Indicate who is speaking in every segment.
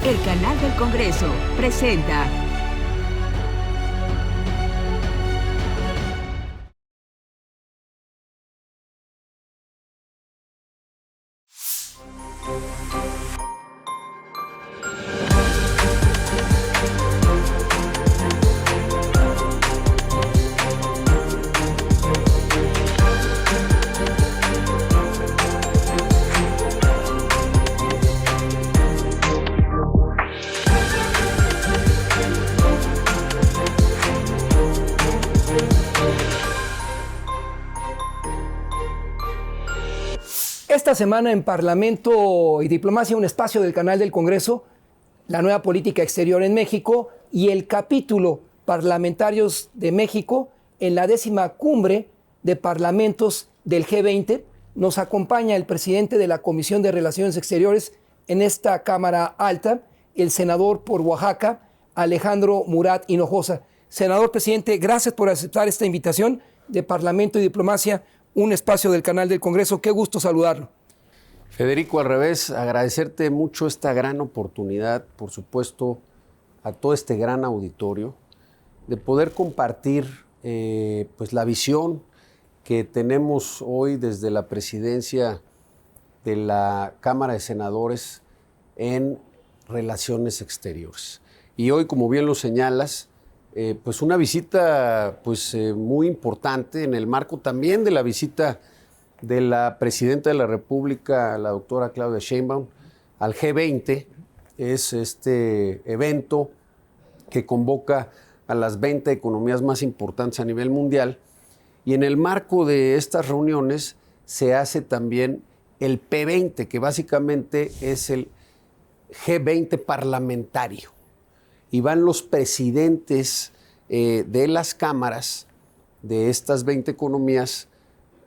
Speaker 1: El canal del Congreso presenta
Speaker 2: Esta semana en Parlamento y Diplomacia, un espacio del canal del Congreso, la nueva política exterior en México y el capítulo Parlamentarios de México en la 10ª cumbre de parlamentos del G20. Nos acompaña el presidente de la Comisión de Relaciones Exteriores en esta Cámara Alta, el senador por Oaxaca, Alejandro Murat Hinojosa. Senador presidente, gracias por aceptar esta invitación de Parlamento y Diplomacia, un espacio del canal del Congreso. Qué gusto saludarlo.
Speaker 3: Federico, al revés, agradecerte mucho esta gran oportunidad, por supuesto, a todo este gran auditorio, de poder compartir pues la visión que tenemos hoy desde la presidencia de la Cámara de Senadores en relaciones exteriores. Y hoy, como bien lo señalas, pues una visita muy importante en el marco también de la visita de la Presidenta de la República, la doctora Claudia Sheinbaum, al G20. Es este evento que convoca a las 20 economías más importantes a nivel mundial. Y en el marco de estas reuniones se hace también el P20, que básicamente es el G20 parlamentario. Y van los presidentes de las cámaras de estas 20 economías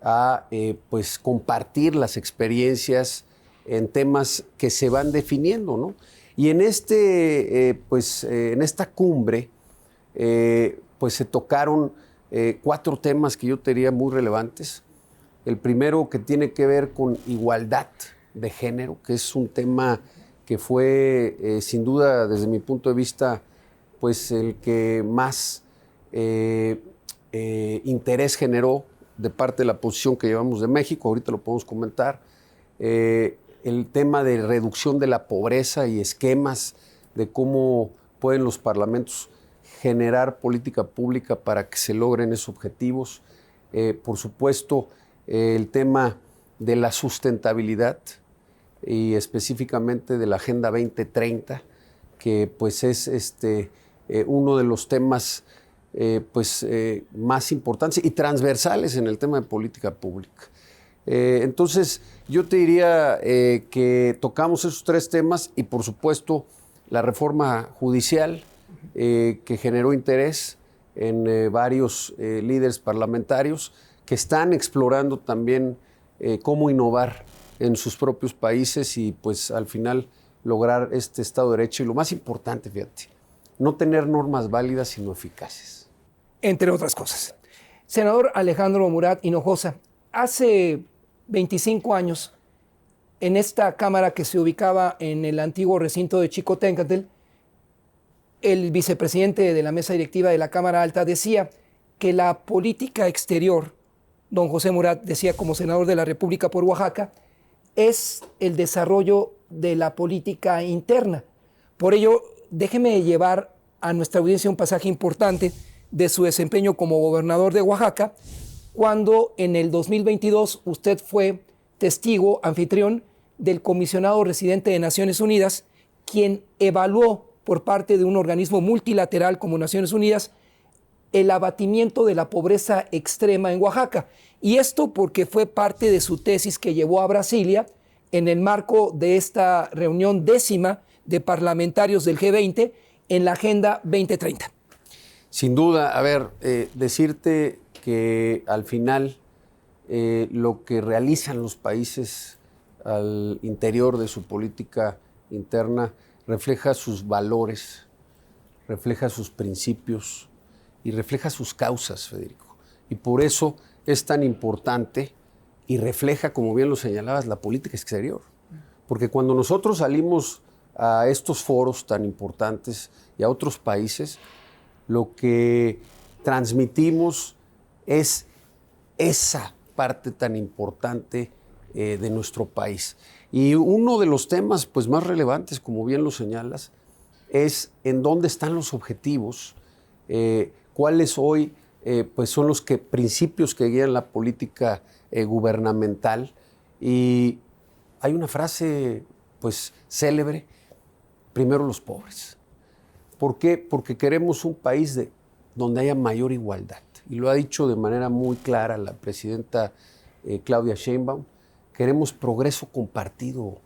Speaker 3: a pues compartir las experiencias en temas que se van definiendo, ¿no? Y en en esta cumbre pues se tocaron 4 temas que yo diría muy relevantes. El primero, que tiene que ver con igualdad de género, que es un tema que fue sin duda desde mi punto de vista pues el que más interés generó de parte de la posición que llevamos de México. Ahorita lo podemos comentar. El tema de reducción de la pobreza y esquemas de cómo pueden los parlamentos generar política pública para que se logren esos objetivos. Por supuesto, el tema de la sustentabilidad y específicamente de la Agenda 2030, que pues es uno de los temas más importantes y transversales en el tema de política pública. Entonces, yo te diría que tocamos esos 3 temas y, por supuesto, la reforma judicial que generó interés en varios líderes parlamentarios que están explorando también cómo innovar en sus propios países y, pues, al final lograr este Estado de Derecho. Y lo más importante, fíjate, no tener normas válidas, sino eficaces.
Speaker 2: Entre otras cosas. Senador Alejandro Murat Hinojosa, hace 25 años, en esta Cámara que se ubicaba en el antiguo recinto de Xicoténcatl, el vicepresidente de la mesa directiva de la Cámara Alta decía que la política exterior, don José Murat decía como senador de la República por Oaxaca, es el desarrollo de la política interna. Por ello, déjeme llevar a nuestra audiencia un pasaje importante de su desempeño como gobernador de Oaxaca, cuando en el 2022 usted fue testigo, anfitrión del comisionado residente de Naciones Unidas, quien evaluó por parte de un organismo multilateral como Naciones Unidas el abatimiento de la pobreza extrema en Oaxaca. Y esto porque fue parte de su tesis que llevó a Brasilia en el marco de esta reunión 10ª de parlamentarios del G20 en la Agenda 2030.
Speaker 3: Sin duda, a ver, decirte que al final lo que realizan los países al interior de su política interna refleja sus valores, refleja sus principios y refleja sus causas, Federico. Y por eso es tan importante y refleja, como bien lo señalabas, la política exterior. Porque cuando nosotros salimos a estos foros tan importantes y a otros países, lo que transmitimos es esa parte tan importante de nuestro país. Y uno de los temas pues, más relevantes, como bien lo señalas, es en dónde están los objetivos, cuáles hoy pues son los principios que guían la política gubernamental. Y hay una frase pues célebre: primero los pobres. ¿Por qué? Porque queremos un país donde haya mayor igualdad. Y lo ha dicho de manera muy clara la presidenta Claudia Sheinbaum. Queremos progreso compartido,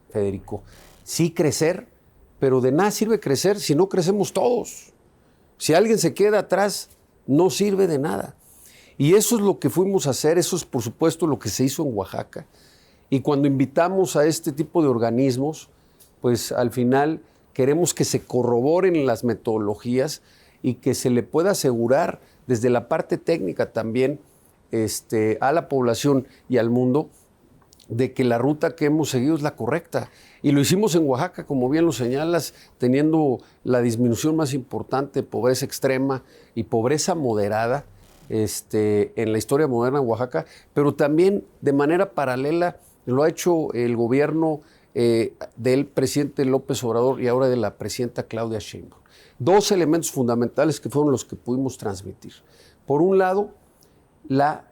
Speaker 3: Federico. Sí crecer, pero de nada sirve crecer si no crecemos todos. Si alguien se queda atrás, no sirve de nada. Y eso es lo que fuimos a hacer, eso es por supuesto lo que se hizo en Oaxaca. Y cuando invitamos a este tipo de organismos, pues al final queremos que se corroboren las metodologías y que se le pueda asegurar desde la parte técnica también a la población y al mundo de que la ruta que hemos seguido es la correcta. Y lo hicimos en Oaxaca, como bien lo señalas, teniendo la disminución más importante de pobreza extrema y pobreza moderada en la historia moderna de Oaxaca, pero también de manera paralela lo ha hecho el gobierno del presidente López Obrador y ahora de la presidenta Claudia Sheinbaum. Dos elementos fundamentales que fueron los que pudimos transmitir. Por un lado, la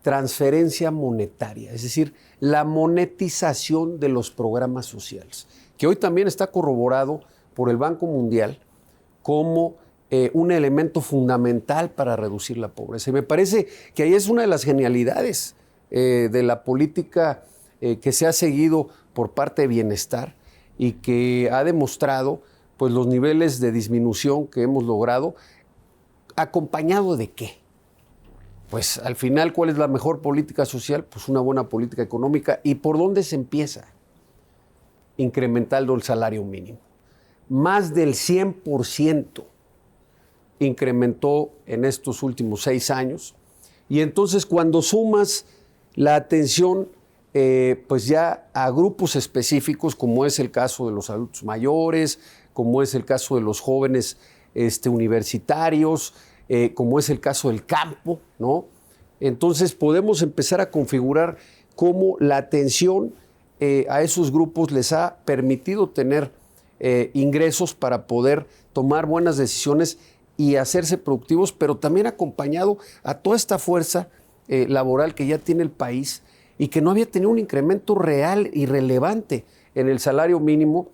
Speaker 3: transferencia monetaria, es decir, la monetización de los programas sociales, que hoy también está corroborado por el Banco Mundial como un elemento fundamental para reducir la pobreza. Y me parece que ahí es una de las genialidades de la política que se ha seguido por parte de Bienestar y que ha demostrado pues, los niveles de disminución que hemos logrado, ¿acompañado de qué? Pues al final, ¿cuál es la mejor política social? Pues una buena política económica. ¿Y por dónde se empieza? Incrementando el salario mínimo. Más del 100% incrementó en estos últimos 6 años. Y entonces cuando sumas la atención pues ya a grupos específicos, como es el caso de los adultos mayores, como es el caso de los jóvenes universitarios, como es el caso del campo, ¿no? Entonces podemos empezar a configurar cómo la atención a esos grupos les ha permitido tener ingresos para poder tomar buenas decisiones y hacerse productivos, pero también acompañado a toda esta fuerza laboral que ya tiene el país y que no había tenido un incremento real y relevante en el salario mínimo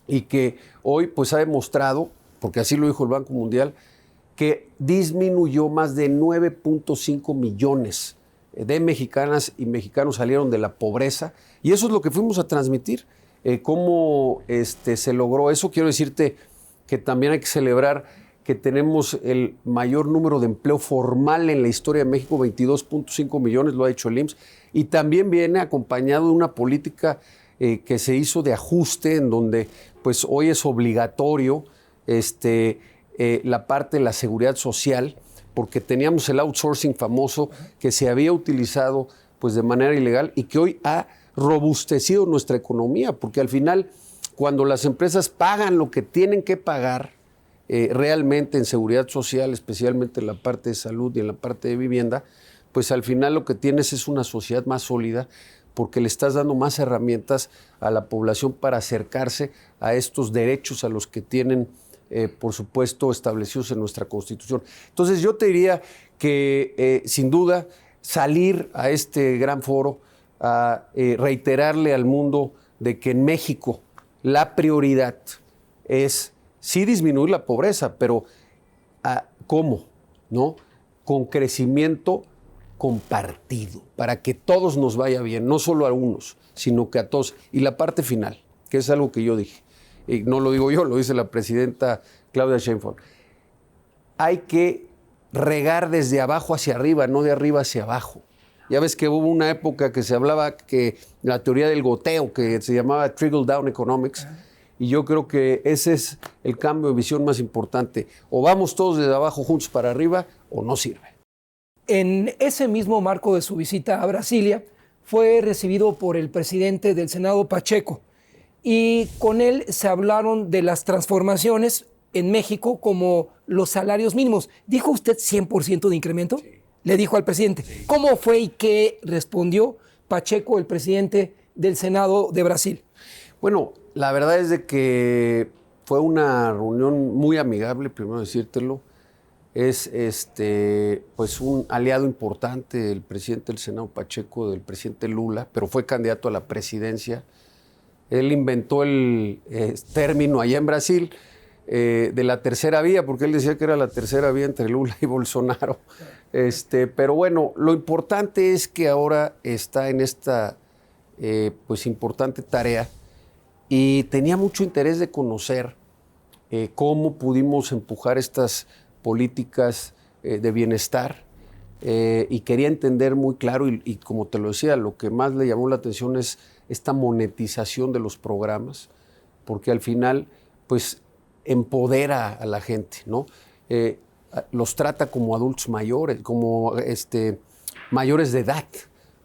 Speaker 3: y que hoy pues ha demostrado, porque así lo dijo el Banco Mundial, que disminuyó más de 9.5 millones de mexicanas y mexicanos salieron de la pobreza. Y eso es lo que fuimos a transmitir. ¿Cómo se logró eso? Quiero decirte que también hay que celebrar que tenemos el mayor número de empleo formal en la historia de México, 22.5 millones, lo ha hecho el IMSS, y también viene acompañado de una política que se hizo de ajuste, en donde pues hoy es obligatorio la parte de la seguridad social, porque teníamos el outsourcing famoso que se había utilizado pues de manera ilegal y que hoy ha robustecido nuestra economía, porque al final cuando las empresas pagan lo que tienen que pagar realmente en seguridad social, especialmente en la parte de salud y en la parte de vivienda, pues al final lo que tienes es una sociedad más sólida porque le estás dando más herramientas a la población para acercarse a estos derechos a los que tienen por supuesto, establecidos en nuestra Constitución. Entonces yo te diría que, sin duda, salir a este gran foro a reiterarle al mundo de que en México la prioridad es sí disminuir la pobreza, pero ¿cómo? ¿No? Con crecimiento compartido, para que todos nos vaya bien, no solo a unos, sino que a todos. Y la parte final, que es algo que yo dije, y no lo digo yo, lo dice la presidenta Claudia Sheinbaum, hay que regar desde abajo hacia arriba, no de arriba hacia abajo. Ya ves que hubo una época que se hablaba que la teoría del goteo, que se llamaba Trickle Down Economics, y yo creo que ese es el cambio de visión más importante. O vamos todos desde abajo juntos para arriba, o no sirve.
Speaker 2: En ese mismo marco de su visita a Brasilia, fue recibido por el presidente del Senado, Pacheco, y con él se hablaron de las transformaciones en México como los salarios mínimos. ¿Dijo usted 100% de incremento? Sí. Le dijo al presidente. Sí. ¿Cómo fue y qué respondió Pacheco, el presidente del Senado de Brasil?
Speaker 3: Bueno, la verdad es de que fue una reunión muy amigable, primero decírtelo. Es pues un aliado importante el presidente del Senado Pacheco, del presidente Lula, pero fue candidato a la presidencia. Él inventó el término allá en Brasil de la tercera vía, porque él decía que era la tercera vía entre Lula y Bolsonaro. Pero bueno, lo importante es que ahora está en esta pues importante tarea y tenía mucho interés de conocer cómo pudimos empujar estas políticas de bienestar y quería entender muy claro y como te lo decía, lo que más le llamó la atención es esta monetización de los programas, porque al final pues empodera a la gente, ¿no? Los trata como adultos mayores, como mayores de edad,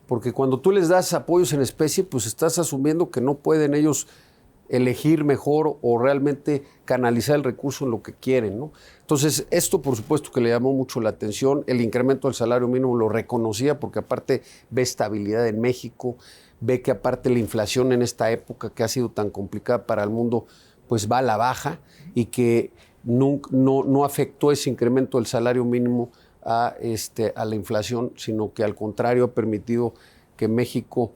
Speaker 3: porque cuando tú les das apoyos en especie, pues estás asumiendo que no pueden ellos elegir mejor o realmente canalizar el recurso en lo que quieren, ¿no? Entonces, esto por supuesto que le llamó mucho la atención. El incremento del salario mínimo lo reconocía porque aparte ve estabilidad en México, ve que aparte la inflación en esta época que ha sido tan complicada para el mundo, pues va a la baja y que no afectó ese incremento del salario mínimo a la inflación, sino que al contrario ha permitido que México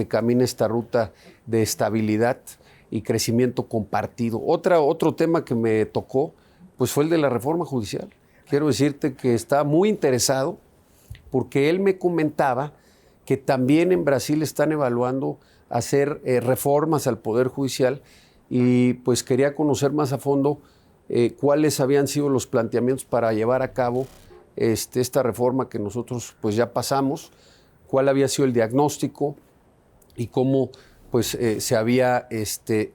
Speaker 3: camine esta ruta de estabilidad y crecimiento compartido. Otro tema que me tocó pues fue el de la reforma judicial. Quiero decirte que estaba muy interesado porque él me comentaba que también en Brasil están evaluando hacer reformas al Poder Judicial y pues quería conocer más a fondo cuáles habían sido los planteamientos para llevar a cabo esta reforma que nosotros pues ya pasamos, cuál había sido el diagnóstico y cómo pues se había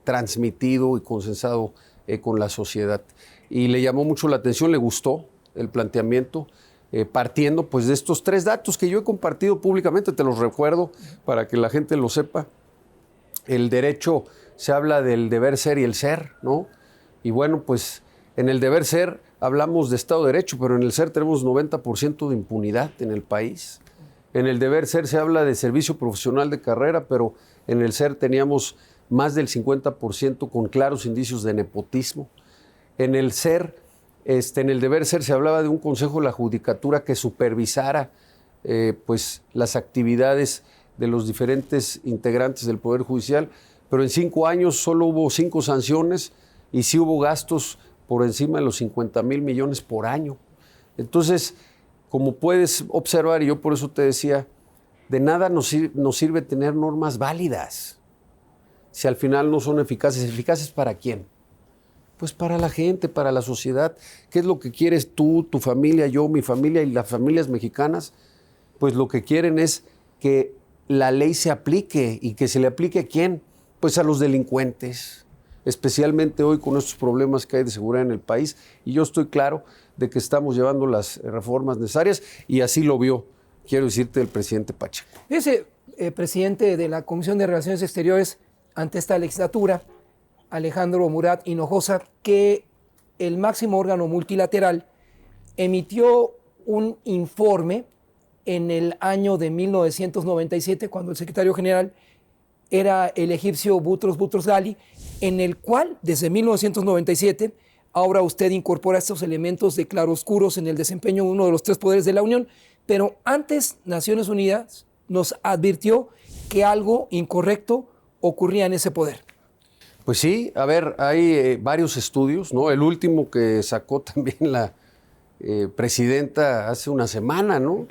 Speaker 3: transmitido y consensado con la sociedad. Y le llamó mucho la atención, le gustó el planteamiento, partiendo pues de estos 3 datos que yo he compartido públicamente, te los recuerdo para que la gente lo sepa. El derecho, se habla del deber ser y el ser, ¿no? Y bueno, pues en el deber ser hablamos de Estado de Derecho, pero en el ser tenemos 90% de impunidad en el país. En el deber ser se habla de servicio profesional de carrera, pero en el ser teníamos más del 50% con claros indicios de nepotismo. En el ser, en el deber ser se hablaba de un consejo de la judicatura que supervisara pues las actividades de los diferentes integrantes del Poder Judicial, pero en 5 años solo hubo 5 sanciones y sí hubo gastos por encima de los 50,000 millones por año. Entonces, como puedes observar, y yo por eso te decía, de nada nos sirve tener normas válidas si al final no son eficaces. ¿Eficaces para quién? Pues para la gente, para la sociedad. ¿Qué es lo que quieres tú, tu familia, yo, mi familia y las familias mexicanas? Pues lo que quieren es que la ley se aplique y que se le aplique ¿a quién? Pues a los delincuentes, especialmente hoy con estos problemas que hay de seguridad en el país. Y yo estoy claro de que estamos llevando las reformas necesarias y así lo vio, quiero decirte, el presidente Pacheco.
Speaker 2: Ese presidente de la Comisión de Relaciones Exteriores ante esta legislatura, Alejandro Murat Hinojosa, que el máximo órgano multilateral emitió un informe en el año de 1997, cuando el secretario general era el egipcio Boutros Boutros-Ghali, en el cual desde 1997 ahora usted incorpora estos elementos de claroscuros en el desempeño de uno de los 3 poderes de la Unión, pero antes Naciones Unidas nos advirtió que algo incorrecto ocurría en ese poder.
Speaker 3: Pues sí, a ver, hay varios estudios, ¿no? El último que sacó también la presidenta hace una semana, ¿no?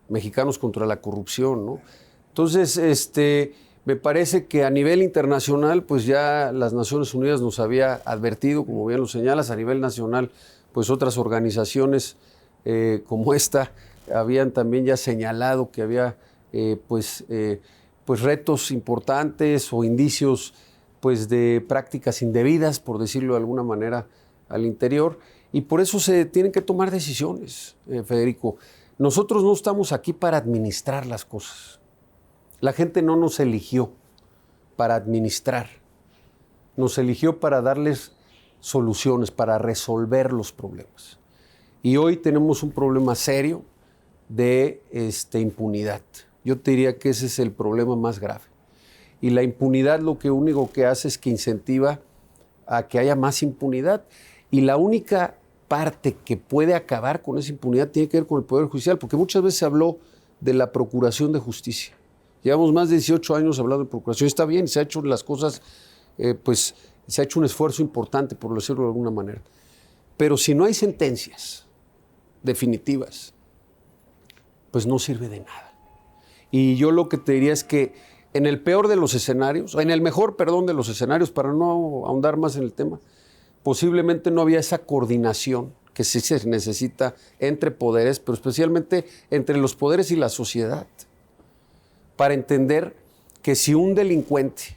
Speaker 3: Mexicanos contra la corrupción, ¿no? Entonces, me parece que a nivel internacional, pues ya las Naciones Unidas nos había advertido, como bien lo señalas, a nivel nacional, pues otras organizaciones como esta habían también ya señalado que había pues retos importantes o indicios pues de prácticas indebidas, por decirlo de alguna manera, al interior. Y por eso se tienen que tomar decisiones, Federico. Nosotros no estamos aquí para administrar las cosas. La gente no nos eligió para administrar, nos eligió para darles soluciones, para resolver los problemas. Y hoy tenemos un problema serio de impunidad. Yo te diría que ese es el problema más grave. Y la impunidad lo que único que hace es que incentiva a que haya más impunidad. Y la única parte que puede acabar con esa impunidad tiene que ver con el Poder Judicial, porque muchas veces se habló de la Procuración de Justicia. Llevamos más de 18 años hablando de Procuración. Está bien, se ha hecho las cosas, pues se ha hecho un esfuerzo importante, por decirlo de alguna manera. Pero si no hay sentencias definitivas, pues no sirve de nada. Y yo lo que te diría es que en el peor de los escenarios, en el mejor, perdón, de los escenarios, para no ahondar más en el tema, posiblemente no había esa coordinación que sí se necesita entre poderes, pero especialmente entre los poderes y la sociedad, para entender que si un delincuente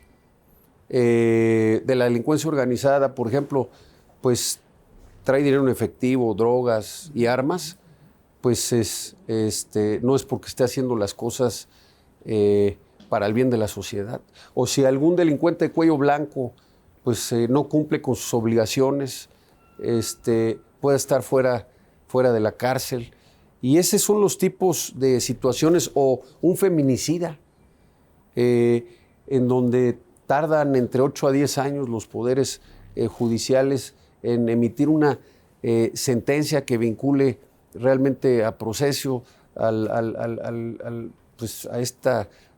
Speaker 3: de la delincuencia organizada, por ejemplo, pues trae dinero en efectivo, drogas y armas, pues no es porque esté haciendo las cosas para el bien de la sociedad. O si algún delincuente de cuello blanco pues no cumple con sus obligaciones, puede estar fuera de la cárcel. Y esos son los tipos de situaciones, o un feminicida, en donde tardan entre 8 a 10 años los poderes judiciales en emitir una sentencia que vincule realmente a proceso pues a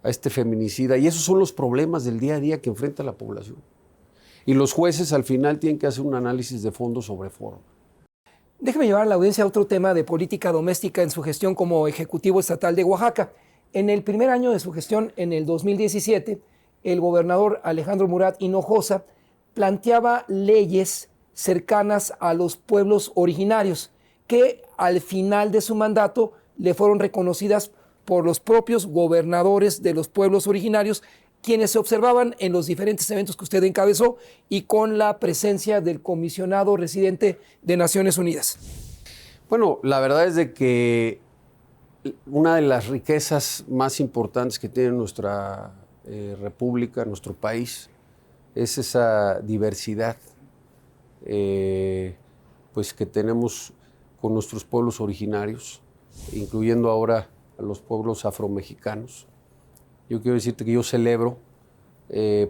Speaker 3: este feminicida. Y esos son los problemas del día a día que enfrenta la población. Y los jueces al final tienen que hacer un análisis de fondo sobre forma.
Speaker 2: Déjeme llevar a la audiencia a otro tema de política doméstica en su gestión como Ejecutivo Estatal de Oaxaca. En el primer año de su gestión, en el 2017, el gobernador Alejandro Murat Hinojosa planteaba leyes cercanas a los pueblos originarios que al final de su mandato le fueron reconocidas por los propios gobernadores de los pueblos originarios, quienes se observaban en los diferentes eventos que usted encabezó y con la presencia del comisionado residente de Naciones Unidas.
Speaker 3: Bueno, la verdad es de que una de las riquezas más importantes que tiene nuestra república, nuestro país, es esa diversidad pues que tenemos con nuestros pueblos originarios, incluyendo ahora a los pueblos afromexicanos. Yo quiero decirte que yo celebro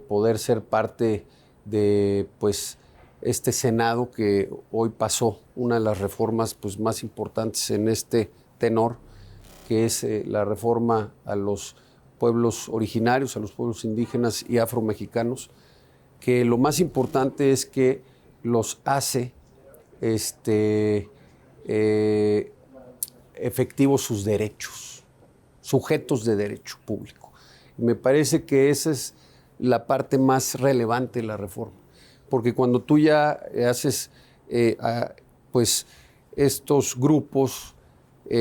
Speaker 3: poder ser parte de pues, este Senado que hoy pasó una de las reformas pues, más importantes en este tenor, que es la reforma a los pueblos originarios, a los pueblos indígenas y afromexicanos, que lo más importante es que los hace efectivos sus derechos, sujetos de derecho público. Me parece que esa es la parte más relevante de la reforma, porque cuando tú ya haces pues estos grupos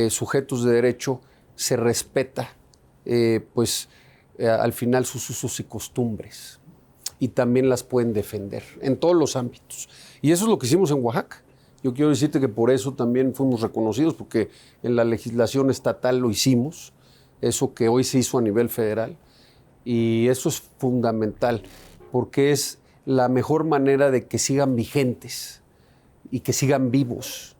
Speaker 3: sujetos de derecho, se respeta al final sus usos y costumbres, y también las pueden defender en todos los ámbitos. Y eso es lo que hicimos en Oaxaca. Yo quiero decirte que por eso también fuimos reconocidos, porque en la legislación estatal lo hicimos, eso que hoy se hizo a nivel federal, y eso es fundamental, porque es la mejor manera de que sigan vigentes y que sigan vivos.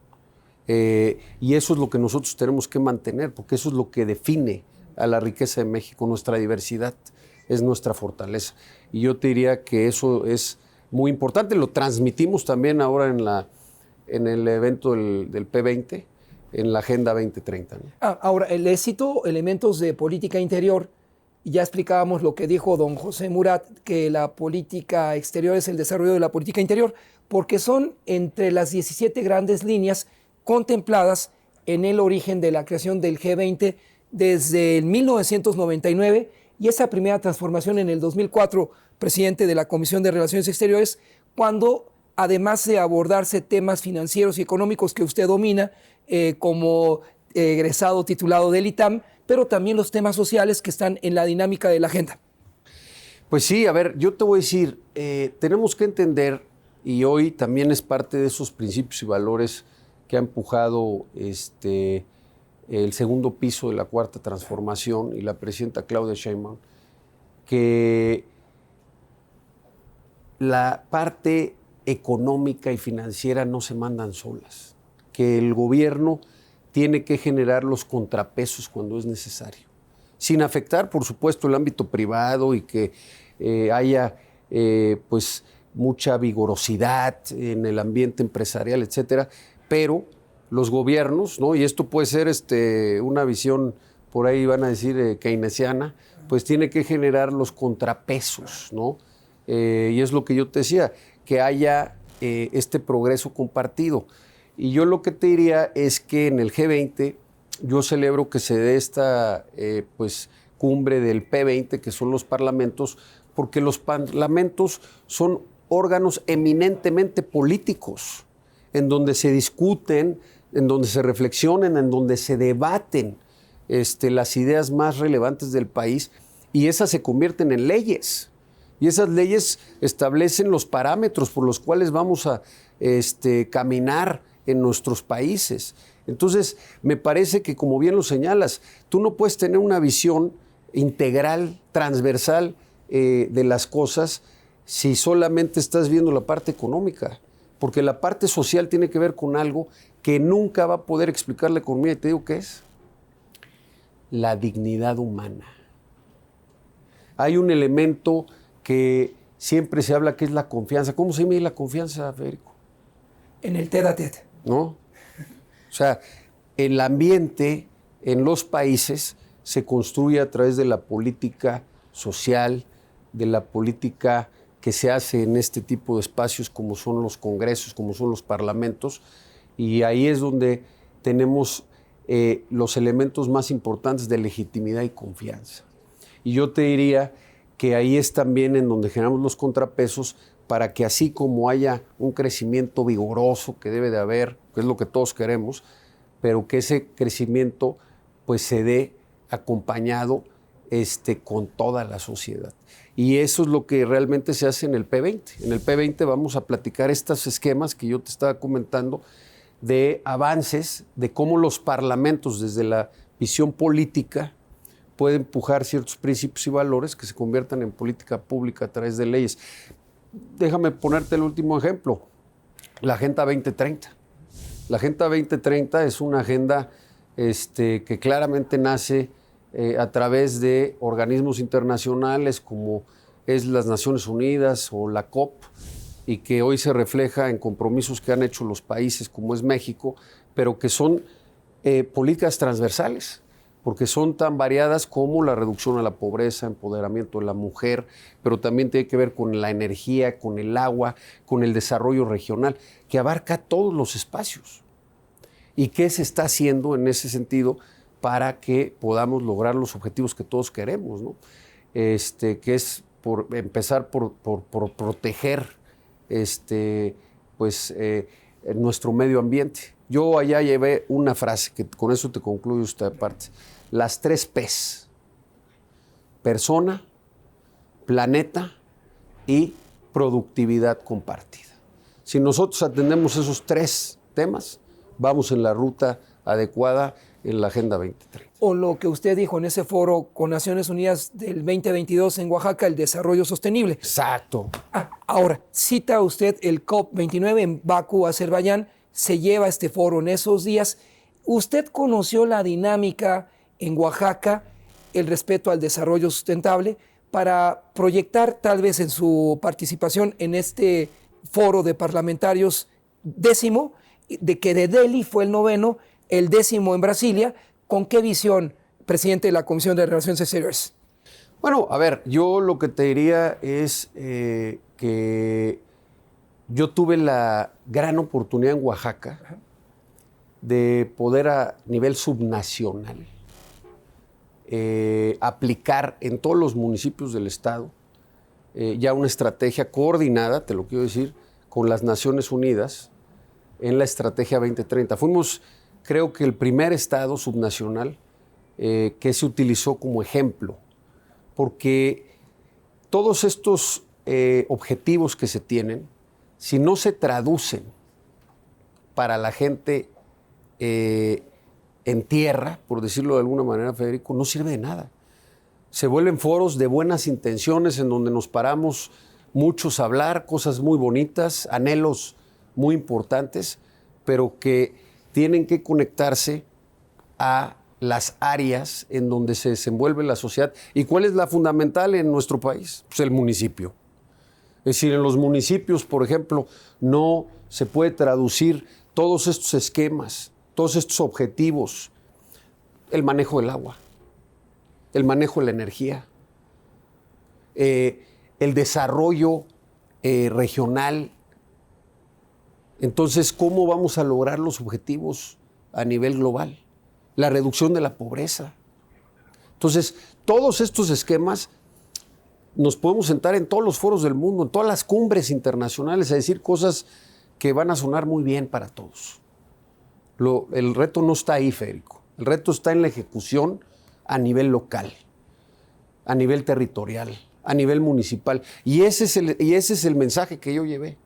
Speaker 3: Y eso es lo que nosotros tenemos que mantener, porque eso es lo que define a la riqueza de México, nuestra diversidad, es nuestra fortaleza. Y yo te diría que eso es muy importante. Lo transmitimos también ahora en el evento del P20, en la Agenda 2030. ¿No?
Speaker 2: Ahora, le cito elementos de política interior. Ya explicábamos lo que dijo don José Murat, que la política exterior es el desarrollo de la política interior, porque son entre las 17 grandes líneas contempladas en el origen de la creación del G20 desde el 1999, y esa primera transformación en el 2004, presidente de la Comisión de Relaciones Exteriores, cuando además de abordarse temas financieros y económicos que usted domina como egresado titulado del ITAM, pero también los temas sociales que están en la dinámica de la agenda.
Speaker 3: Pues sí, a ver, yo te voy a decir, tenemos que entender, y hoy también es parte de esos principios y valores que ha empujado el segundo piso de la Cuarta Transformación y la presidenta Claudia Sheinbaum, que la parte económica y financiera no se mandan solas, que el gobierno tiene que generar los contrapesos cuando es necesario, sin afectar, por supuesto, el ámbito privado y que haya pues mucha vigorosidad en el ambiente empresarial, etcétera, pero los gobiernos, ¿no? Y esto puede ser una visión, por ahí van a decir keynesiana, pues tiene que generar los contrapesos, ¿no? Y es lo que yo te decía, que haya este progreso compartido. Y yo lo que te diría es que en el G20 yo celebro que se dé esta pues, cumbre del P20, que son los parlamentos, porque los parlamentos son órganos eminentemente políticos, en donde se discuten, en donde se reflexionan, en donde se debaten las ideas más relevantes del país, y esas se convierten en leyes. Y esas leyes establecen los parámetros por los cuales vamos a caminar en nuestros países. Entonces, me parece que, como bien lo señalas, tú no puedes tener una visión integral, transversal de las cosas si solamente estás viendo la parte económica, porque la parte social tiene que ver con algo que nunca va a poder explicar la economía, y te digo qué es: la dignidad humana. Hay un elemento que siempre se habla, que es la confianza. ¿Cómo se mide la confianza, Federico?
Speaker 2: En el tête-à-tête.
Speaker 3: ¿No? O sea, el ambiente en los países se construye a través de la política social, de la política que se hace en este tipo de espacios como son los congresos, como son los parlamentos, y ahí es donde tenemos los elementos más importantes de legitimidad y confianza. Y yo te diría que ahí es también en donde generamos los contrapesos para que, así como haya un crecimiento vigoroso que debe de haber, que es lo que todos queremos, pero que ese crecimiento pues se dé acompañado con toda la sociedad. Y eso es lo que realmente se hace en el P20. En el P20 vamos a platicar estos esquemas que yo te estaba comentando de avances, de cómo los parlamentos, desde la visión política, puede empujar ciertos principios y valores que se conviertan en política pública a través de leyes. Déjame ponerte el último ejemplo, la Agenda 2030. La Agenda 2030 es una agenda que claramente nace a través de organismos internacionales como es las Naciones Unidas o la COP, y que hoy se refleja en compromisos que han hecho los países como es México, pero que son políticas transversales, porque son tan variadas como la reducción a la pobreza, empoderamiento de la mujer, pero también tiene que ver con la energía, con el agua, con el desarrollo regional, que abarca todos los espacios. ¿Y qué se está haciendo en ese sentido para que podamos lograr los objetivos que todos queremos, ¿no? Que es empezar por proteger nuestro medio ambiente. Yo allá llevé una frase, que con eso te concluyo esta parte: las 3 P's: persona, planeta y productividad compartida. Si nosotros atendemos esos 3 temas, vamos en la ruta adecuada en la Agenda 2030.
Speaker 2: O lo que usted dijo en ese foro con Naciones Unidas del 2022 en Oaxaca, el desarrollo sostenible.
Speaker 3: Exacto.
Speaker 2: Ahora, cita usted el COP29 en Bakú, Azerbaiyán, se lleva este foro en esos días. ¿Usted conoció la dinámica en Oaxaca, el respeto al desarrollo sustentable, para proyectar tal vez en su participación en este foro de parlamentarios 10º, de que de Delhi fue el 9º, el 10º en Brasilia? ¿Con qué visión, presidente de la Comisión de Relaciones Exteriores?
Speaker 3: Bueno, a ver, yo lo que te diría es que yo tuve la gran oportunidad en Oaxaca de poder, a nivel subnacional, aplicar en todos los municipios del estado ya una estrategia coordinada, te lo quiero decir, con las Naciones Unidas en la Estrategia 2030. Fuimos, creo que, el primer estado subnacional que se utilizó como ejemplo, porque todos estos objetivos que se tienen, si no se traducen para la gente en tierra, por decirlo de alguna manera, Federico, no sirve de nada. Se vuelven foros de buenas intenciones en donde nos paramos muchos a hablar, cosas muy bonitas, anhelos muy importantes, pero que tienen que conectarse a las áreas en donde se desenvuelve la sociedad. ¿Y cuál es la fundamental en nuestro país? Pues el municipio. Es decir, en los municipios, por ejemplo, no se puede traducir todos estos esquemas, todos estos objetivos, el manejo del agua, el manejo de la energía, el desarrollo regional. Entonces, ¿cómo vamos a lograr los objetivos a nivel global? La reducción de la pobreza. Entonces, todos estos esquemas nos podemos sentar en todos los foros del mundo, en todas las cumbres internacionales, a decir cosas que van a sonar muy bien para todos. El reto no está ahí, Federico. El reto está en la ejecución a nivel local, a nivel territorial, a nivel municipal. Y ese es el mensaje que yo llevé.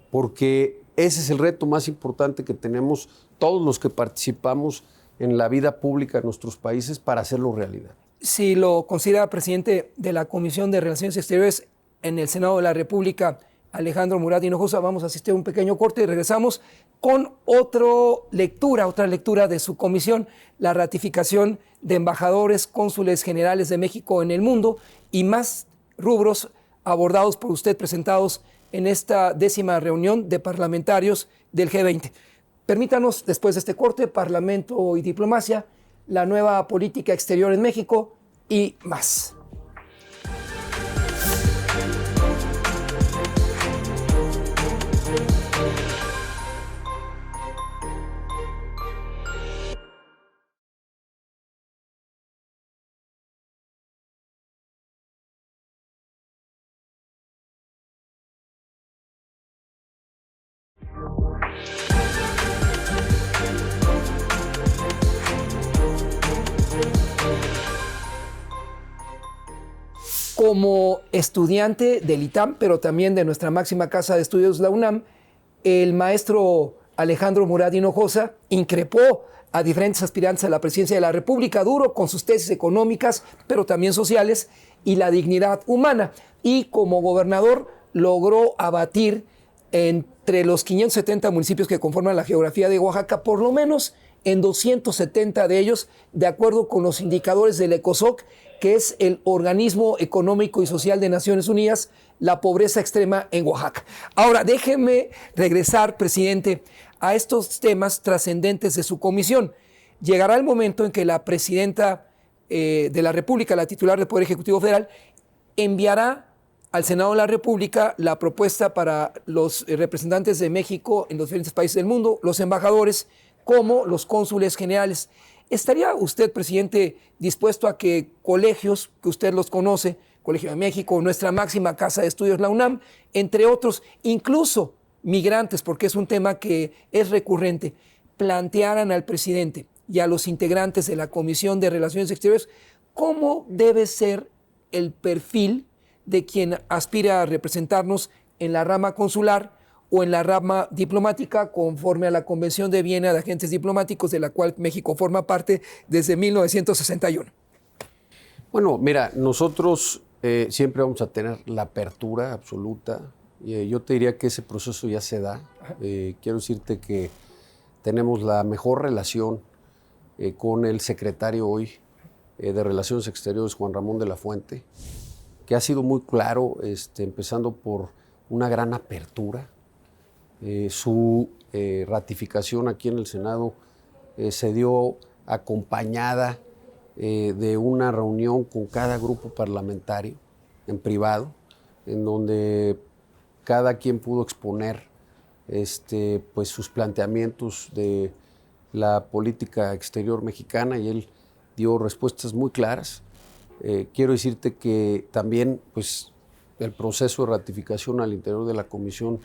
Speaker 3: Porque ese es el reto más importante que tenemos todos los que participamos en la vida pública de nuestros países para hacerlo realidad.
Speaker 2: Si lo considera presidente de la Comisión de Relaciones Exteriores en el Senado de la República, Alejandro Murat Hinojosa, vamos a asistir a un pequeño corte y regresamos con otra lectura de su comisión, la ratificación de embajadores, cónsules generales de México en el mundo y más rubros abordados por usted, presentados en esta 10ª reunión de parlamentarios del G20. Permítanos, después de este corte, Parlamento y Diplomacia, la nueva política exterior en México y más. Como estudiante del ITAM, pero también de nuestra máxima casa de estudios, la UNAM, el maestro Alejandro Murat Hinojosa increpó a diferentes aspirantes a la presidencia de la República, duro con sus tesis económicas, pero también sociales, y la dignidad humana. Y como gobernador logró abatir entre los 570 municipios que conforman la geografía de Oaxaca, por lo menos en 270 de ellos, de acuerdo con los indicadores del ECOSOC, que es el Organismo Económico y Social de Naciones Unidas, la pobreza extrema en Oaxaca. Ahora, déjeme regresar, presidente, a estos temas trascendentes de su comisión. Llegará el momento en que la presidenta de la República, la titular del Poder Ejecutivo Federal, enviará al Senado de la República la propuesta para los representantes de México en los diferentes países del mundo, los embajadores, como los cónsules generales. ¿Estaría usted, presidente, dispuesto a que colegios, que usted los conoce, Colegio de México, nuestra máxima casa de estudios, la UNAM, entre otros, incluso migrantes, porque es un tema que es recurrente, plantearan al presidente y a los integrantes de la Comisión de Relaciones Exteriores cómo debe ser el perfil de quien aspira a representarnos en la rama consular o en la rama diplomática, conforme a la Convención de Viena de Agentes Diplomáticos, de la cual México forma parte desde 1961?
Speaker 3: Bueno, mira, nosotros siempre vamos a tener la apertura absoluta. Yo te diría que ese proceso ya se da. Quiero decirte que tenemos la mejor relación con el secretario hoy de Relaciones Exteriores, Juan Ramón de la Fuente, que ha sido muy claro, empezando por una gran apertura. Su ratificación aquí en el Senado se dio acompañada de una reunión con cada grupo parlamentario en privado, en donde cada quien pudo exponer pues sus planteamientos de la política exterior mexicana, y él dio respuestas muy claras. Quiero decirte que también pues, el proceso de ratificación al interior de la comisión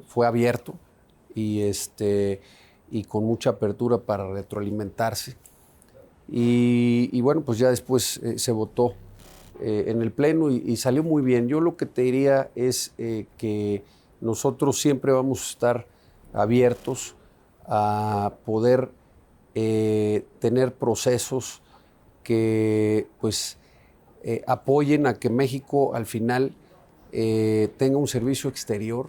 Speaker 3: fue abierto y con mucha apertura para retroalimentarse. Y bueno, pues ya después se votó en el Pleno y salió muy bien. Yo lo que te diría es que nosotros siempre vamos a estar abiertos a poder tener procesos que pues apoyen a que México al final tenga un servicio exterior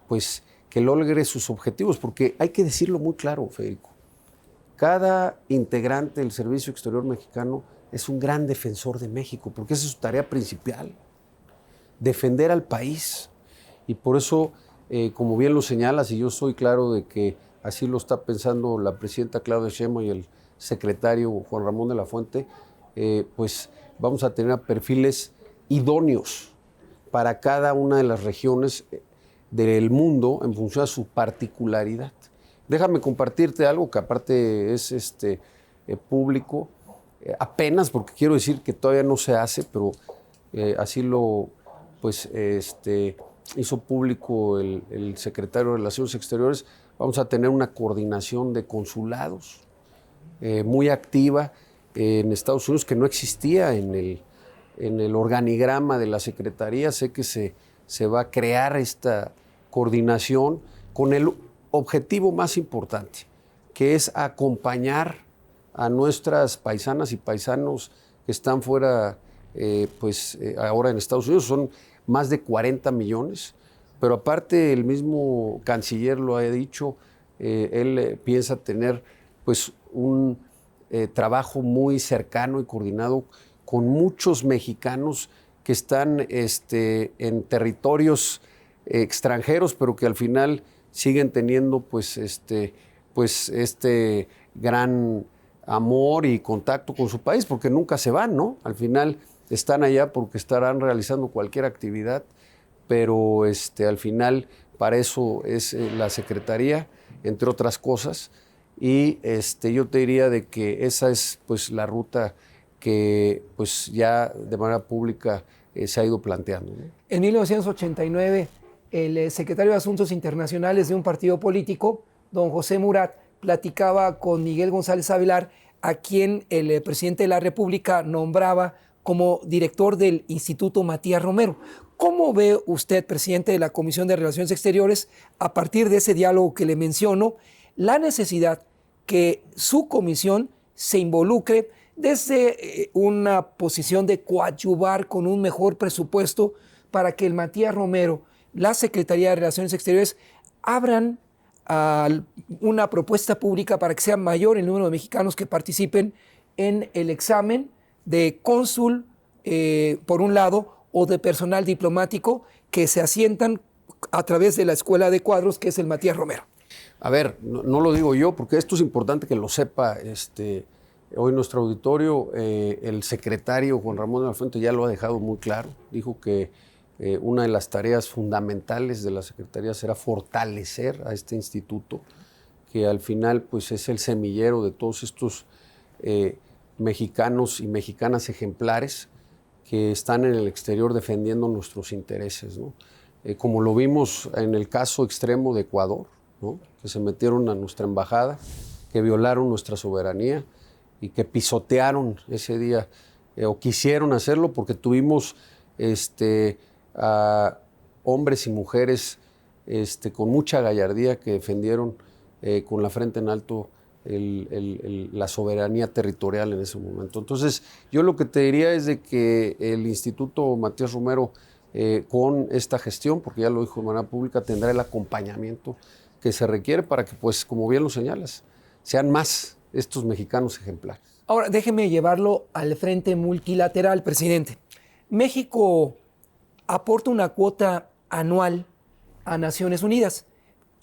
Speaker 3: pues que logre sus objetivos, porque hay que decirlo muy claro, Federico. Cada integrante del Servicio Exterior mexicano es un gran defensor de México, porque esa es su tarea principal, defender al país. Y por eso, como bien lo señalas, y yo soy claro de que así lo está pensando la presidenta Claudia Sheinbaum y el secretario Juan Ramón de la Fuente, pues vamos a tener perfiles idóneos para cada una de las regiones del mundo en función de su particularidad. Déjame compartirte algo que aparte es público, apenas, porque quiero decir que todavía no se hace, pero así lo pues, hizo público el secretario de Relaciones Exteriores. Vamos a tener una coordinación de consulados muy activa en Estados Unidos que no existía en el organigrama de la Secretaría. Sé que se va a crear esta coordinación con el objetivo más importante, que es acompañar a nuestras paisanas y paisanos que están fuera, ahora en Estados Unidos. Son más de 40 millones, pero aparte el mismo canciller lo ha dicho, él piensa tener pues un trabajo muy cercano y coordinado con muchos mexicanos que están en territorios extranjeros, pero que al final siguen teniendo pues este gran amor y contacto con su país, porque nunca se van, ¿no? Al final están allá porque estarán realizando cualquier actividad, pero al final para eso es la Secretaría, entre otras cosas, y yo te diría de que esa es pues la ruta que pues ya de manera pública se ha ido planteando, ¿no?
Speaker 2: En 1989, el secretario de Asuntos Internacionales de un partido político, don José Murat, platicaba con Miguel González Avelar, a quien el presidente de la República nombraba como director del Instituto Matías Romero. ¿Cómo ve usted, presidente de la Comisión de Relaciones Exteriores, a partir de ese diálogo que le menciono, la necesidad que su comisión se involucre desde una posición de coadyuvar con un mejor presupuesto para que el Matías Romero, la Secretaría de Relaciones Exteriores, abran una propuesta pública para que sea mayor el número de mexicanos que participen en el examen de cónsul, por un lado, o de personal diplomático que se asientan a través de la Escuela de Cuadros, que es el Matías Romero?
Speaker 3: A ver, no lo digo yo, porque esto es importante que lo sepa hoy nuestro auditorio. El secretario Juan Ramón de la Fuente ya lo ha dejado muy claro. Dijo que una de las tareas fundamentales de la Secretaría será fortalecer a este instituto, que al final pues, es el semillero de todos estos mexicanos y mexicanas ejemplares que están en el exterior defendiendo nuestros intereses, ¿no? Como lo vimos en el caso extremo de Ecuador, ¿no? Que se metieron a nuestra embajada, que violaron nuestra soberanía y que pisotearon ese día, o quisieron hacerlo, porque tuvimos a hombres y mujeres con mucha gallardía que defendieron con la frente en alto la soberanía territorial en ese momento. Entonces, yo lo que te diría es de que el Instituto Matías Romero, con esta gestión, porque ya lo dijo de manera pública, tendrá el acompañamiento que se requiere para que, pues, como bien lo señalas, sean más estos mexicanos ejemplares.
Speaker 2: Ahora, déjeme llevarlo al frente multilateral, presidente. México aporta una cuota anual a Naciones Unidas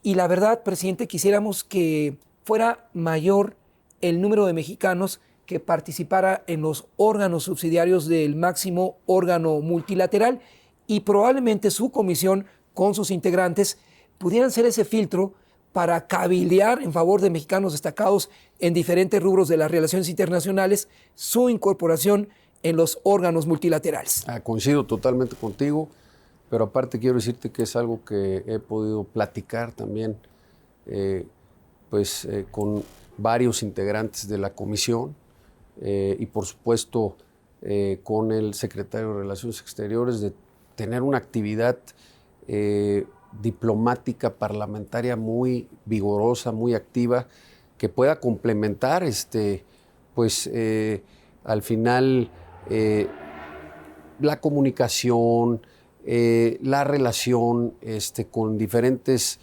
Speaker 2: y la verdad, presidente, quisiéramos que fuera mayor el número de mexicanos que participara en los órganos subsidiarios del máximo órgano multilateral, y probablemente su comisión con sus integrantes pudieran ser ese filtro para cabildear en favor de mexicanos destacados en diferentes rubros de las relaciones internacionales, su incorporación en los órganos multilaterales.
Speaker 3: Coincido totalmente contigo, pero aparte quiero decirte que es algo que he podido platicar también con varios integrantes de la comisión y por supuesto con el secretario de Relaciones Exteriores, de tener una actividad diplomática parlamentaria muy vigorosa, muy activa, que pueda complementar pues al final la comunicación, la relación con diferentes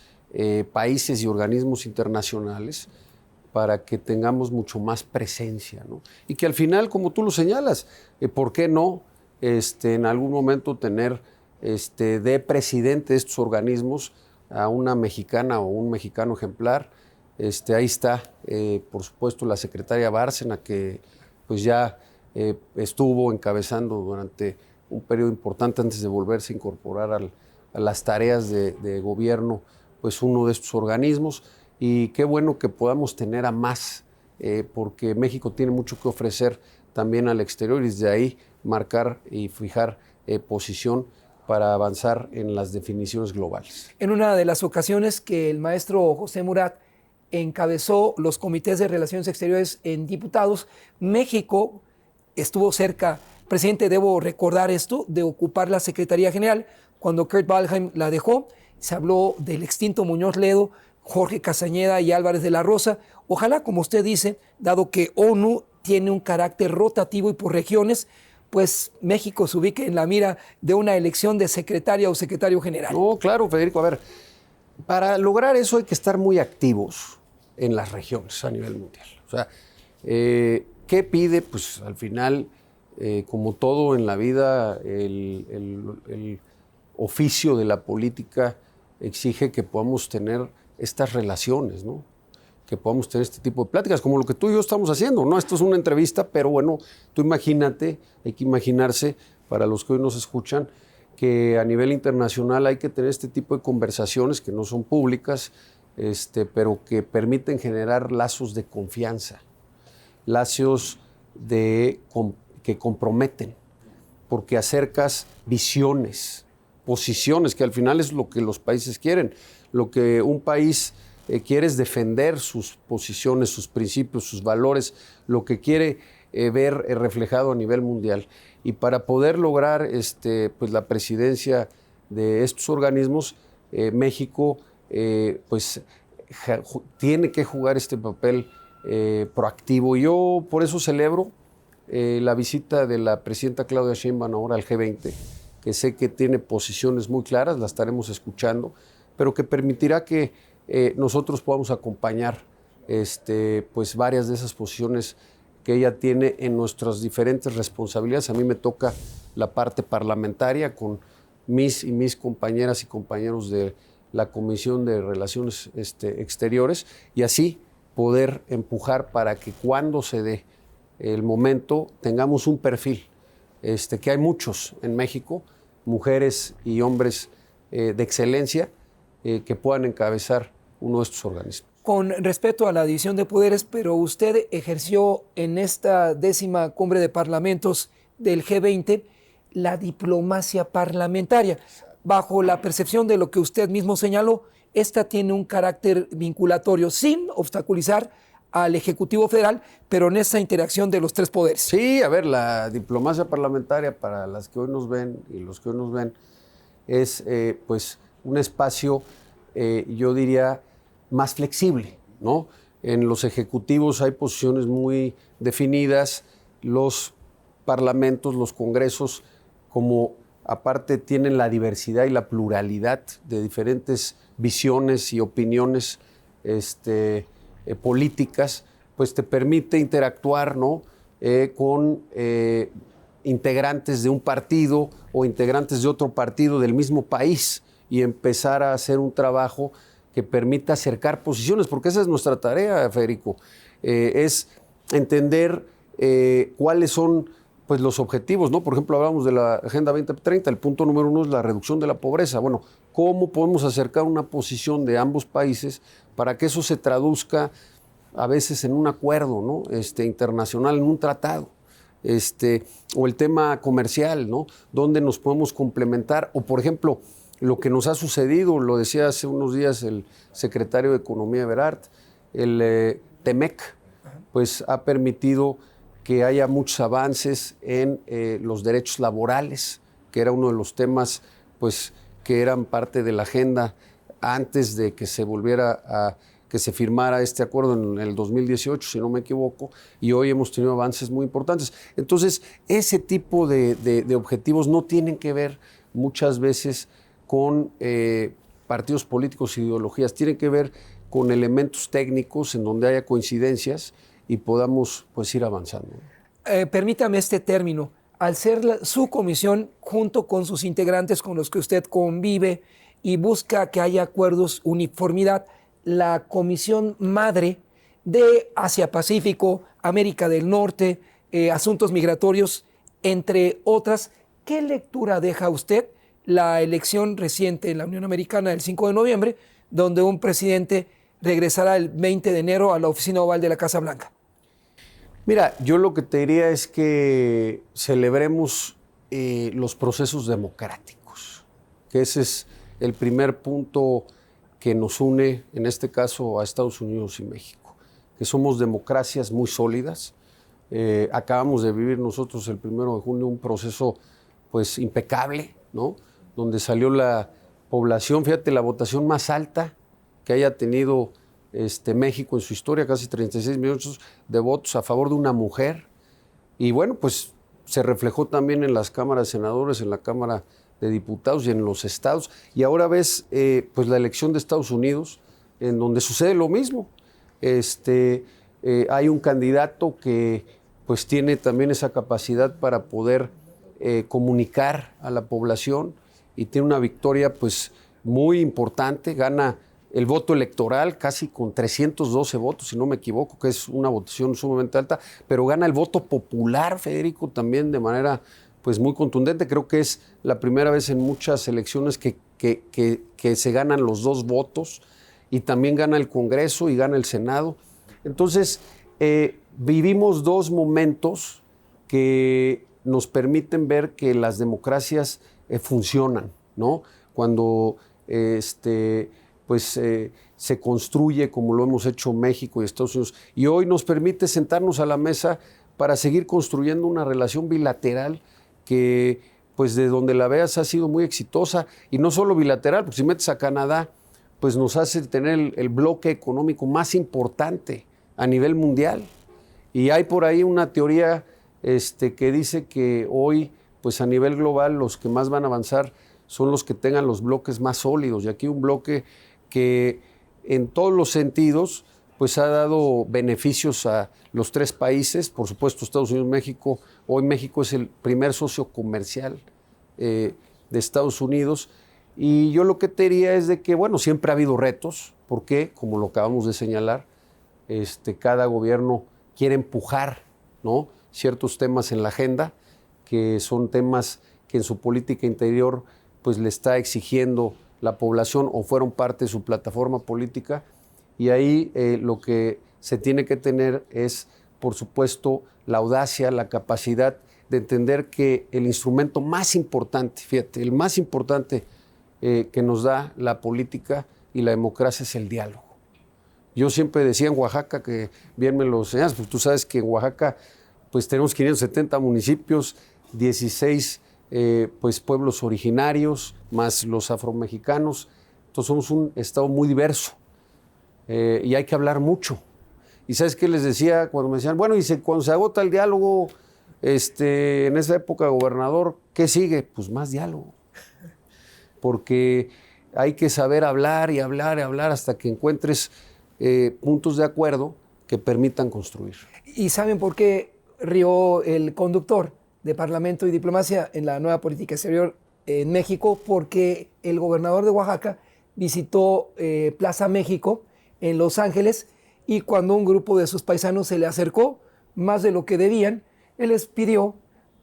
Speaker 3: países y organismos internacionales para que tengamos mucho más presencia, ¿no? Y que al final, como tú lo señalas, ¿por qué no en algún momento tener de presidente de estos organismos a una mexicana o un mexicano ejemplar? Ahí está, por supuesto, la secretaria Bárcena, que pues ya estuvo encabezando durante un periodo importante antes de volverse a incorporar a las tareas de gobierno, pues uno de estos organismos. Y qué bueno que podamos tener a más, porque México tiene mucho que ofrecer también al exterior y desde ahí marcar y fijar posición para avanzar en las definiciones globales.
Speaker 2: En una de las ocasiones que el maestro José Murat encabezó los comités de relaciones exteriores en diputados, México estuvo cerca, presidente, debo recordar esto, de ocupar la Secretaría General. Cuando Kurt Waldheim la dejó, se habló del extinto Muñoz Ledo, Jorge Castañeda y Álvarez de la Rosa. Ojalá, como usted dice, dado que ONU tiene un carácter rotativo y por regiones, pues México se ubique en la mira de una elección de secretaria o secretario general.
Speaker 3: No, claro, Federico. A ver, para lograr eso hay que estar muy activos en las regiones a nivel mundial. O sea, ¿qué pide? Pues al final, como todo en la vida, el oficio de la política exige que podamos tener estas relaciones, ¿no? Que podamos tener este tipo de pláticas, como lo que tú y yo estamos haciendo, ¿no? Esto es una entrevista, pero bueno, tú imagínate, hay que imaginarse, para los que hoy nos escuchan, que a nivel internacional hay que tener este tipo de conversaciones que no son públicas, pero que permiten generar lazos de confianza, lazos que comprometen, porque acercas visiones, posiciones, que al final es lo que los países quieren. Lo que un país quiere es defender sus posiciones, sus principios, sus valores, lo que quiere ver reflejado a nivel mundial. Y para poder lograr pues la presidencia de estos organismos, México pues tiene que jugar este papel proactivo. Yo por eso celebro la visita de la presidenta Claudia Sheinbaum ahora al G20, que sé que tiene posiciones muy claras, la estaremos escuchando, pero que permitirá que nosotros podamos acompañar pues varias de esas posiciones que ella tiene en nuestras diferentes responsabilidades. A mí me toca la parte parlamentaria con mis compañeras y compañeros de la Comisión de Relaciones Exteriores, y así poder empujar para que cuando se dé el momento tengamos un perfil, que hay muchos en México, mujeres y hombres de excelencia, que puedan encabezar uno de estos organismos.
Speaker 2: Con respecto a la división de poderes, pero usted ejerció en esta 10ª cumbre de parlamentos del G20 la diplomacia parlamentaria. Bajo la percepción de lo que usted mismo señaló, esta tiene un carácter vinculatorio sin obstaculizar al Ejecutivo Federal, pero en esa interacción de los tres poderes.
Speaker 3: Sí, a ver, la diplomacia parlamentaria, para las que hoy nos ven y los que hoy nos ven, es pues un espacio, yo diría, más flexible, ¿no? En los ejecutivos hay posiciones muy definidas, los parlamentos, los congresos, como aparte tienen la diversidad y la pluralidad de diferentes visiones y opiniones políticas, pues te permite interactuar, ¿no? Con integrantes de un partido o integrantes de otro partido del mismo país y empezar a hacer un trabajo que permita acercar posiciones, porque esa es nuestra tarea, Federico, es entender cuáles son pues, los objetivos, ¿no? Por ejemplo, hablamos de la Agenda 2030, el punto número 1 es la reducción de la pobreza. Bueno, ¿cómo podemos acercar una posición de ambos países para que eso se traduzca a veces en un acuerdo, ¿no? Internacional, en un tratado? O el tema comercial, ¿no? ¿Dónde nos podemos complementar? O, por ejemplo, lo que nos ha sucedido, lo decía hace unos días el secretario de Economía Ebrard, el TEMEC, pues ha permitido que haya muchos avances en los derechos laborales, que era uno de los temas pues, que eran parte de la agenda antes de que se volviera a que se firmara este acuerdo en el 2018, si no me equivoco, y hoy hemos tenido avances muy importantes. Entonces, ese tipo de objetivos no tienen que ver muchas veces con partidos políticos e ideologías, tienen que ver con elementos técnicos en donde haya coincidencias y podamos pues ir avanzando.
Speaker 2: Permítame este término. Al ser su comisión, junto con sus integrantes con los que usted convive y busca que haya acuerdos, uniformidad, la comisión madre de Asia-Pacífico, América del Norte, asuntos migratorios, entre otras, ¿qué lectura deja usted la elección reciente en la Unión Americana del 5 de noviembre, donde un presidente regresará el 20 de enero a la oficina oval de la Casa Blanca?
Speaker 3: Mira, yo lo que te diría es que celebremos los procesos democráticos, que ese es el primer punto que nos une, en este caso, a Estados Unidos y México, que somos democracias muy sólidas. Acabamos de vivir nosotros el 1 de junio un proceso pues impecable, ¿no? Donde salió la población, fíjate, la votación más alta que haya tenido México en su historia, casi 36 millones de votos a favor de una mujer. Y bueno, pues se reflejó también en las cámaras de senadores, en la Cámara de Diputados y en los estados. Y ahora ves pues la elección de Estados Unidos, en donde sucede lo mismo. Hay un candidato que pues tiene también esa capacidad para poder comunicar a la población y tiene una victoria pues muy importante, gana el voto electoral casi con 312 votos, si no me equivoco, que es una votación sumamente alta, pero gana el voto popular, Federico, también de manera pues muy contundente. Creo que es la primera vez en muchas elecciones que se ganan los dos votos, y también gana el Congreso y gana el Senado. Entonces, vivimos dos momentos que nos permiten ver que las democracias funcionan, ¿no? Cuando se construye como lo hemos hecho México y Estados Unidos, y hoy nos permite sentarnos a la mesa para seguir construyendo una relación bilateral que, pues de donde la veas, ha sido muy exitosa, y no solo bilateral, porque si metes a Canadá, pues nos hace tener el bloque económico más importante a nivel mundial. Y hay por ahí una teoría que dice que hoy, pues a nivel global, los que más van a avanzar son los que tengan los bloques más sólidos, y aquí un bloque que en todos los sentidos pues ha dado beneficios a los tres países, por supuesto Estados Unidos, México. Hoy México es el primer socio comercial de Estados Unidos, y yo lo que te diría es de que, bueno, siempre ha habido retos, porque, como lo acabamos de señalar, cada gobierno quiere empujar, ¿no?, ciertos temas en la agenda, que son temas que en su política interior pues le está exigiendo la población o fueron parte de su plataforma política, y ahí lo que se tiene que tener es, por supuesto, la audacia, la capacidad de entender que el instrumento más importante, fíjate, el más importante que nos da la política y la democracia es el diálogo. Yo siempre decía en Oaxaca, que bien me lo enseñas, pues tú sabes que en Oaxaca pues tenemos 570 municipios, 16 pues pueblos originarios, más los afromexicanos. Entonces somos un estado muy diverso y hay que hablar mucho. ¿Y sabes qué les decía cuando me decían, bueno, y cuando se agota el diálogo en esa época, gobernador, ¿qué sigue? Pues más diálogo. Porque hay que saber hablar y hablar y hablar hasta que encuentres puntos de acuerdo que permitan construir.
Speaker 2: ¿Y saben por qué rió el conductor de Parlamento y Diplomacia en la nueva política exterior en México? Porque el gobernador de Oaxaca visitó Plaza México en Los Ángeles, y cuando un grupo de sus paisanos se le acercó más de lo que debían, él les pidió,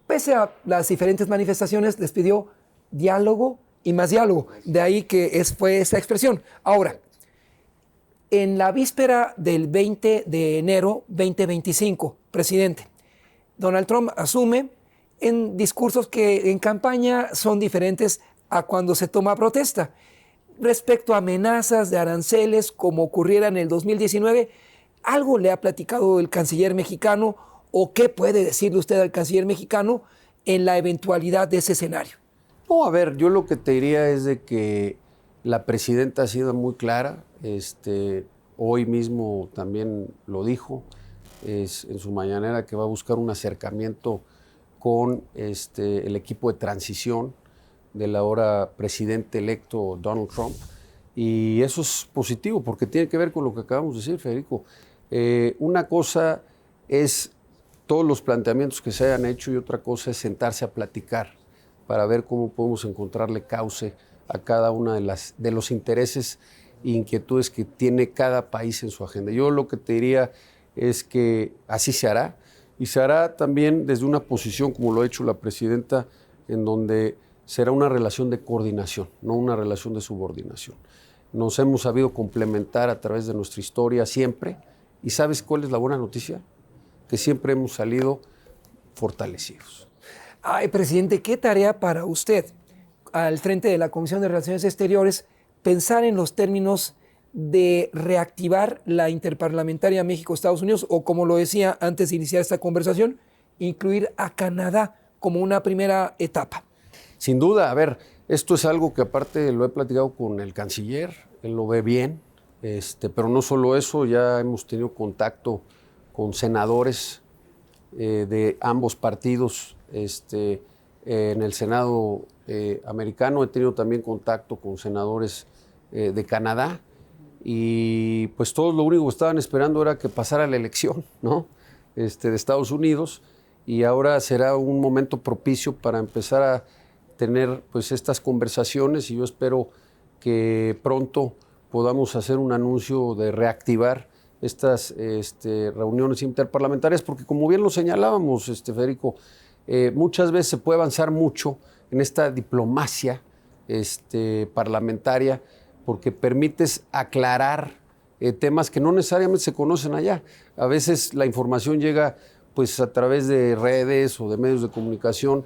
Speaker 2: pese a las diferentes manifestaciones, les pidió diálogo y más diálogo. De ahí que fue esa expresión. Ahora, en la víspera del 20 de enero 2025, presidente, Donald Trump asume en discursos que en campaña son diferentes a cuando se toma protesta. Respecto a amenazas de aranceles como ocurriera en el 2019, ¿algo le ha platicado el canciller mexicano, o qué puede decirle usted al canciller mexicano en la eventualidad de ese escenario?
Speaker 3: No, a ver, yo lo que te diría es de que la presidenta ha sido muy clara. hoy mismo también lo dijo, en su mañanera, que va a buscar un acercamiento con el equipo de transición del ahora presidente electo Donald Trump. Y eso es positivo porque tiene que ver con lo que acabamos de decir, Federico. Una cosa es todos los planteamientos que se hayan hecho y otra cosa es sentarse a platicar para ver cómo podemos encontrarle cauce a cada una de los intereses e inquietudes que tiene cada país en su agenda. Yo lo que te diría es que así se hará, y se hará también desde una posición, como lo ha hecho la presidenta, en donde será una relación de coordinación, no una relación de subordinación. Nos hemos sabido complementar a través de nuestra historia siempre, y ¿sabes cuál es la buena noticia? Que siempre hemos salido fortalecidos.
Speaker 2: Ay, presidente, ¿qué tarea para usted al frente de la Comisión de Relaciones Exteriores pensar en los términos de reactivar la interparlamentaria México-Estados Unidos, o como lo decía antes de iniciar esta conversación, incluir a Canadá como una primera etapa?
Speaker 3: Sin duda, a ver, esto es algo que aparte lo he platicado con el canciller, él lo ve bien, pero no solo eso, ya hemos tenido contacto con senadores de ambos partidos en el Senado americano. He tenido también contacto con senadores de Canadá, y pues todos lo único que estaban esperando era que pasara la elección, ¿no? De Estados Unidos, y ahora será un momento propicio para empezar a tener pues estas conversaciones, y yo espero que pronto podamos hacer un anuncio de reactivar estas reuniones interparlamentarias, porque como bien lo señalábamos, Federico, muchas veces se puede avanzar mucho en esta diplomacia parlamentaria, porque permites aclarar temas que no necesariamente se conocen allá. A veces la información llega pues a través de redes o de medios de comunicación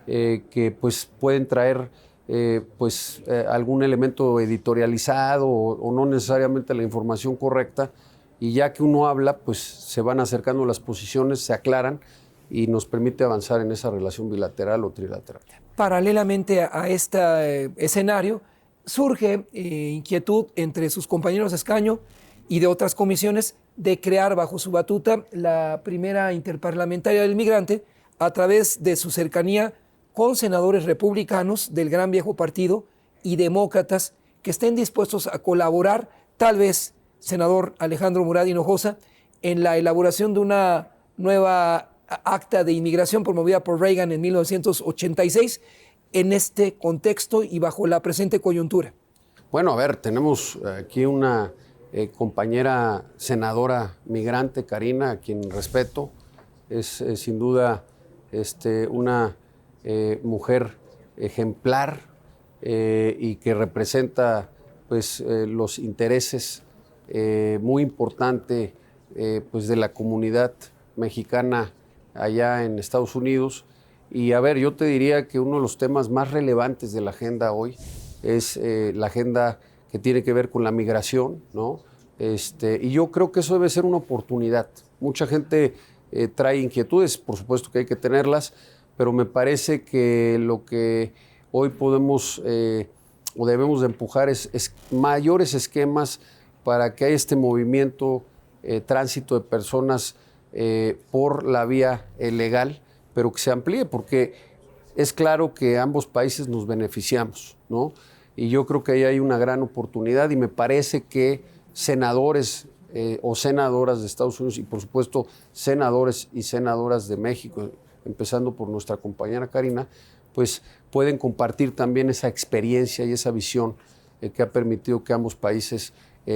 Speaker 3: que pues pueden traer algún elemento editorializado o no necesariamente la información correcta, y ya que uno habla, pues se van acercando las posiciones, se aclaran y nos permite avanzar en esa relación bilateral o trilateral.
Speaker 2: Paralelamente a este escenario, surge inquietud entre sus compañeros de escaño y de otras comisiones de crear bajo su batuta la primera interparlamentaria del migrante a través de su cercanía con senadores republicanos del gran viejo partido y demócratas que estén dispuestos a colaborar, tal vez, senador Alejandro Murat Hinojosa, en la elaboración de una nueva acta de inmigración promovida por Reagan en 1986, en este contexto y bajo la presente coyuntura.
Speaker 3: Bueno, a ver, tenemos aquí una compañera senadora migrante, Karina, a quien respeto. Es sin duda una mujer ejemplar y que representa pues, los intereses muy importantes pues, de la comunidad mexicana allá en Estados Unidos. Y a ver, yo te diría que uno de los temas más relevantes de la agenda hoy es la agenda que tiene que ver con la migración, ¿no? Y yo creo que eso debe ser una oportunidad. Mucha gente trae inquietudes, por supuesto que hay que tenerlas, pero me parece que lo que hoy podemos o debemos de empujar es mayores esquemas para que haya este movimiento, tránsito de personas por la vía legal, pero que se amplíe, porque es claro que ambos países nos beneficiamos, ¿no? Y yo creo que ahí hay una gran oportunidad, y me parece que senadores o senadoras de Estados Unidos y por supuesto senadores y senadoras de México, empezando por nuestra compañera Karina, pues pueden compartir también esa experiencia y esa visión que ha permitido que ambos países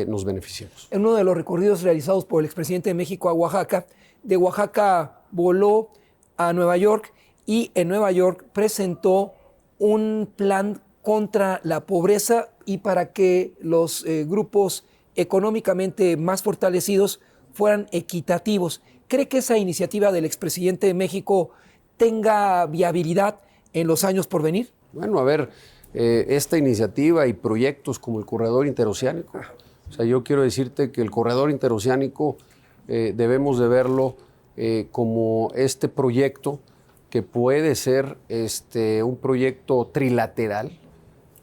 Speaker 3: nos beneficiemos.
Speaker 2: En uno de los recorridos realizados por el expresidente de México a Oaxaca, de Oaxaca voló a Nueva York y en Nueva York presentó un plan contra la pobreza y para que los grupos económicamente más fortalecidos fueran equitativos. ¿Cree que esa iniciativa del expresidente de México tenga viabilidad en los años por venir?
Speaker 3: Bueno, a ver, esta iniciativa y proyectos como el Corredor Interoceánico, o sea, yo quiero decirte que el Corredor Interoceánico debemos de verlo como este proyecto que puede ser un proyecto trilateral,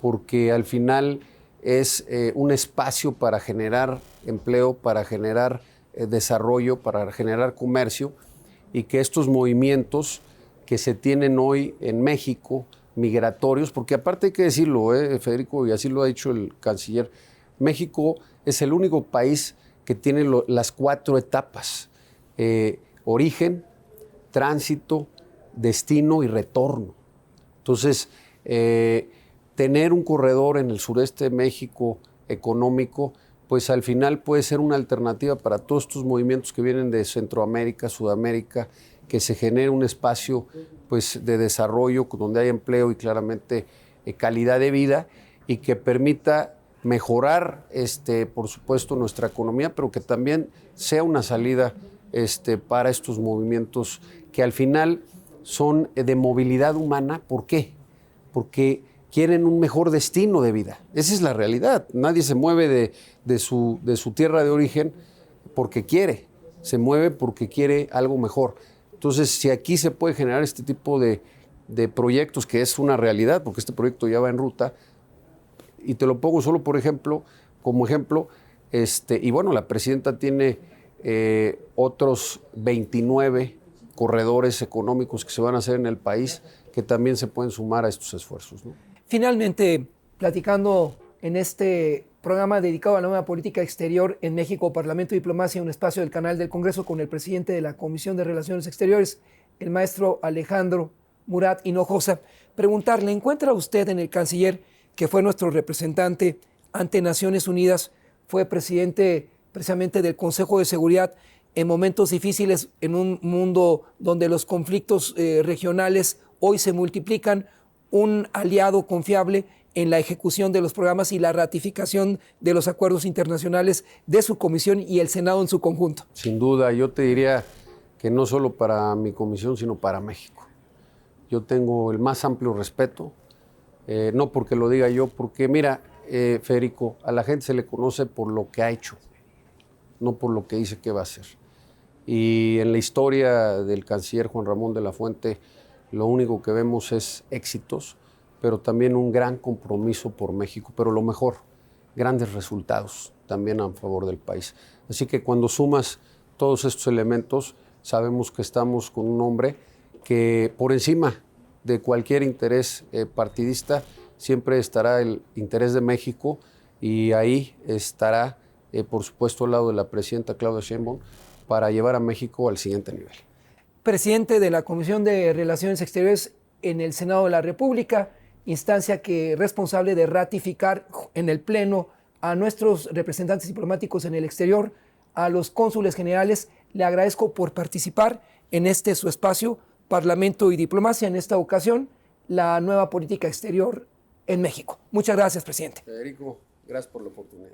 Speaker 3: porque al final es un espacio para generar empleo, para generar desarrollo, para generar comercio, y que estos movimientos que se tienen hoy en México, migratorios, porque aparte hay que decirlo, Federico, y así lo ha dicho el canciller, México es el único país que tiene las 4 etapas: origen, tránsito, destino y retorno. Entonces, tener un corredor en el sureste de México económico, pues al final puede ser una alternativa para todos estos movimientos que vienen de Centroamérica, Sudamérica, que se genere un espacio pues, de desarrollo donde haya empleo y claramente calidad de vida, y que permita mejorar, por supuesto, nuestra economía, pero que también sea una salida para estos movimientos que al final son de movilidad humana. ¿Por qué? Porque quieren un mejor destino de vida. Esa es la realidad. Nadie se mueve de su tierra de origen porque quiere, se mueve porque quiere algo mejor. Entonces, si aquí se puede generar este tipo de proyectos, que es una realidad, porque este proyecto ya va en ruta, y te lo pongo solo como ejemplo, y bueno, la presidenta tiene otros 29 corredores económicos que se van a hacer en el país, que también se pueden sumar a estos esfuerzos, ¿no?
Speaker 2: Finalmente, platicando en este programa dedicado a la nueva política exterior en México, Parlamento y Diplomacia, un espacio del canal del Congreso, con el presidente de la Comisión de Relaciones Exteriores, el maestro Alejandro Murat Hinojosa, preguntarle, ¿encuentra usted en el canciller, que fue nuestro representante ante Naciones Unidas, fue presidente precisamente del Consejo de Seguridad en momentos difíciles, en un mundo donde los conflictos regionales hoy se multiplican, un aliado confiable en la ejecución de los programas y la ratificación de los acuerdos internacionales de su comisión y el Senado en su conjunto?
Speaker 3: Sin duda, yo te diría que no solo para mi comisión, sino para México. Yo tengo el más amplio respeto, no porque lo diga yo, porque mira, Federico, a la gente se le conoce por lo que ha hecho, no por lo que dice que va a hacer. Y en la historia del canciller Juan Ramón de la Fuente, lo único que vemos es éxitos, pero también un gran compromiso por México, pero lo mejor, grandes resultados también a favor del país. Así que cuando sumas todos estos elementos, sabemos que estamos con un hombre que por encima de cualquier interés partidista siempre estará el interés de México, y ahí estará, por supuesto, al lado de la presidenta Claudia Sheinbaum, para llevar a México al siguiente nivel.
Speaker 2: Presidente de la Comisión de Relaciones Exteriores en el Senado de la República, instancia que es responsable de ratificar en el Pleno a nuestros representantes diplomáticos en el exterior, a los cónsules generales. Le agradezco por participar en este su espacio, Parlamento y Diplomacia, en esta ocasión, la nueva política exterior en México. Muchas gracias, presidente.
Speaker 3: Federico, gracias por la oportunidad.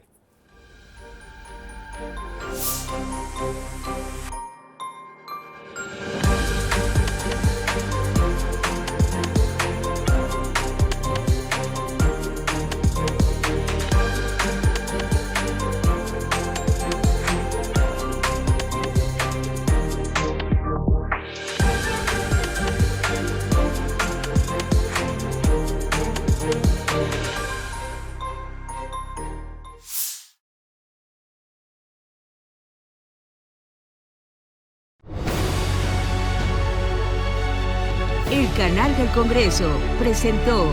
Speaker 1: El canal del Congreso presentó